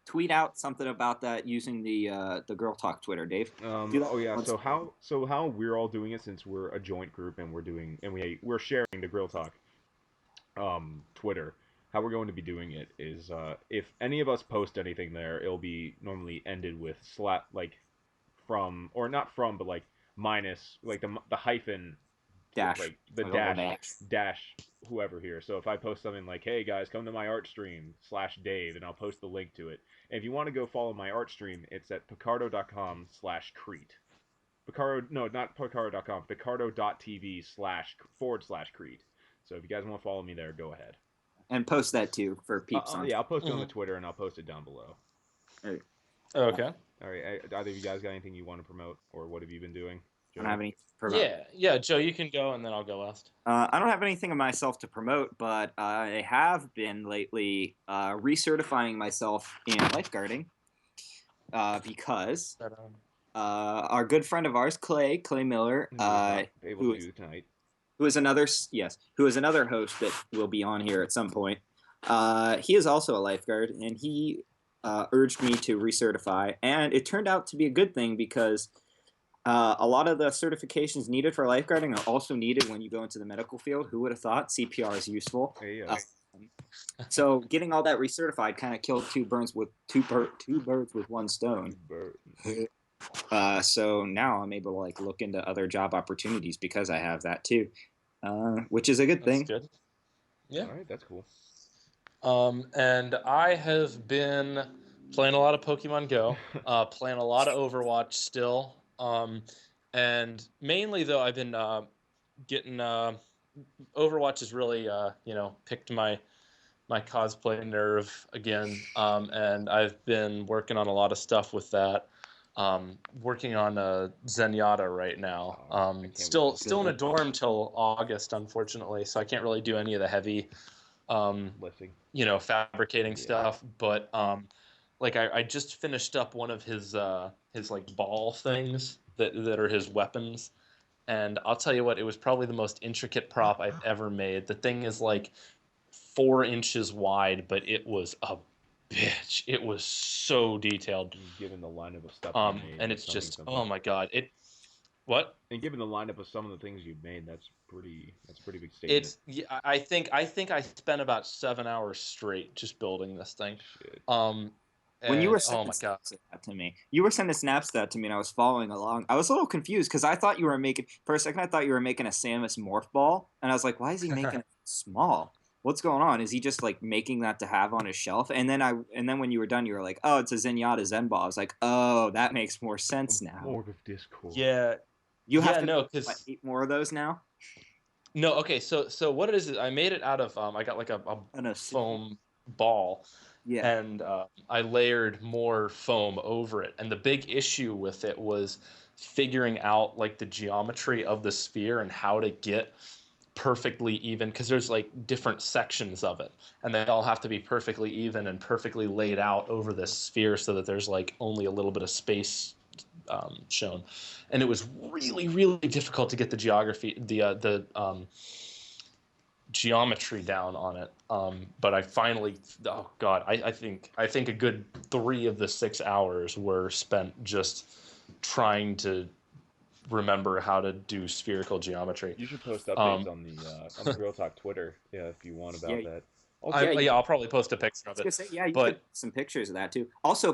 tweet out something about that using the Girl Talk Twitter, Dave. So how we're all doing it, since we're a joint group and we're sharing the Girl Talk Twitter. How we're going to be doing it is if any of us post anything there, it'll be normally ended with minus like the hyphen dash, like the dash whoever here. So if I post something like, "Hey guys, come to my art stream /Dave," and I'll post the link to it. And if you want to go follow my art stream, it's at picardo.com/Kreat. No, not picardo.com. picardo.tv//Kreat. So if you guys want to follow me there, go ahead. And post that too for peeps. I'll post it on the Twitter, and I'll post it down below. Right. Okay. All right. Either of you guys got anything you want to promote, or what have you been doing? I don't have any. Promote. Yeah, Joe, you can go, and then I'll go last. I don't have anything of myself to promote, but I have been lately recertifying myself in lifeguarding because our good friend of ours, Clay Miller, who is another host that will be on here at some point. He is also a lifeguard, and he urged me to recertify, and it turned out to be a good thing because a lot of the certifications needed for lifeguarding are also needed when you go into the medical field. Who would have thought CPR is useful? So getting all that recertified kind of killed two birds with one stone. So now I'm able to like look into other job opportunities because I have that too, which is a good thing. Good. Yeah. All right, that's cool. And I have been playing a lot of Pokemon Go, playing a lot of Overwatch still. And mainly though, I've been getting Overwatch has really picked my cosplay nerve again. And I've been working on a lot of stuff with that. Working on a Zenyatta right now. Still in a dorm till August, unfortunately, so I can't really do any of the heavy Lifting. fabricating stuff. But like I just finished up one of his like ball things that are his weapons, and I'll tell you what, it was probably the most intricate prop I've ever made. The thing is like 4 inches wide, but it was a bitch. It was so detailed. Given the lineup of stuff you made, and it's just oh my god, it what? And given the lineup of some of the things you've made, that's pretty big statement. It's I think I spent about 7 hours straight just building this thing. Shit. When you were oh my god, that to me, you were sending snaps of that to me, and I was following along. I was a little confused because I thought you were making for a second. I thought you were making a Samus morph ball, and I was like, why is he making it small? What's going on? Is he just like making that to have on his shelf? And then when you were done, you were like, oh, it's a Zenyatta Zen ball. I was like, oh, that makes more sense now. Lord of Discord. yeah. You have to no, make, what, 8 more of those now. No, okay. So what it is I made it out of I got like a foam ball. Yeah. And I layered more foam over it. And the big issue with it was figuring out like the geometry of the sphere and how to get perfectly even, because there's like different sections of it, and they all have to be perfectly even and perfectly laid out over this sphere so that there's like only a little bit of space shown. And it was really, really difficult to get the geometry down on it, but I finally, oh god, I think a good 3 of the 6 hours were spent just trying to remember how to do spherical geometry. You should post updates on the Real Talk Twitter, if you want about that. Also, I'll probably post a picture of it. Say, you could post some pictures of that too. Also,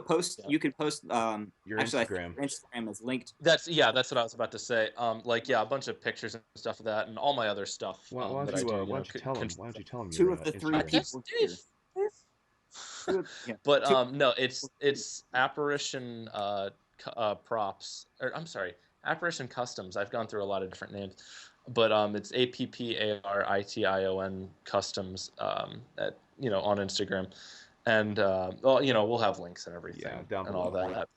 you could post your Instagram. Instagram is linked. That's what I was about to say. A bunch of pictures and stuff of that, and all my other stuff. Why don't you tell them? 2 of the 3 people here. But no, it's Apparition props, or I'm sorry, Apparition Customs. I've gone through a lot of different names, but it's APPARITION Customs on Instagram, and we'll have links and everything down and all below. that.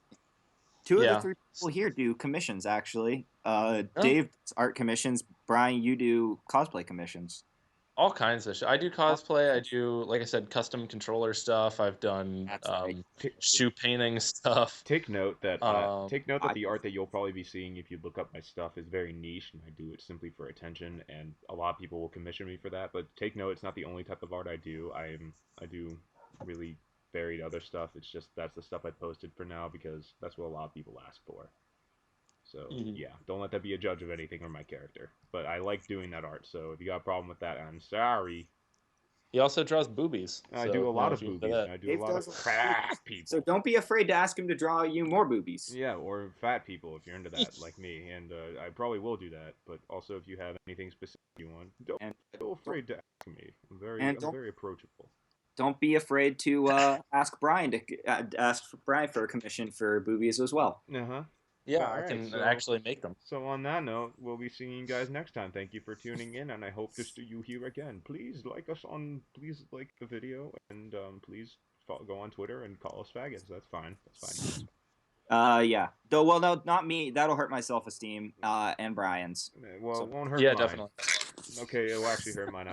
2 of the 3 people here do commissions actually. Dave does art commissions. Brian, you do cosplay commissions. All kinds of shit. I do cosplay. I do, like I said, custom controller stuff. I've done shoe painting stuff. Take note that the art that you'll probably be seeing if you look up my stuff is very niche, and I do it simply for attention. And a lot of people will commission me for that. But take note, it's not the only type of art I do. I do really varied other stuff. It's just that's the stuff I posted for now because that's what a lot of people ask for. So, don't let that be a judge of anything or my character. But I like doing that art, so if you got a problem with that, I'm sorry. He also draws boobies. I do a lot of boobies. I do a lot of fat people. So don't be afraid to ask him to draw you more boobies. Yeah, or fat people if you're into that, like me. And I probably will do that. But also, if you have anything specific you want, don't feel afraid to ask me. I'm very approachable. Don't be afraid to ask Brian for a commission for boobies as well. Yeah, I can actually make them. So on that note, we'll be seeing you guys next time. Thank you for tuning in, and I hope to see you here again. Please like the video, and please go on Twitter and call us faggots. That's fine. Yeah. Well, no, not me. That'll hurt my self-esteem and Brian's. Well, it won't hurt mine. Yeah, definitely. Okay, it'll actually hurt mine.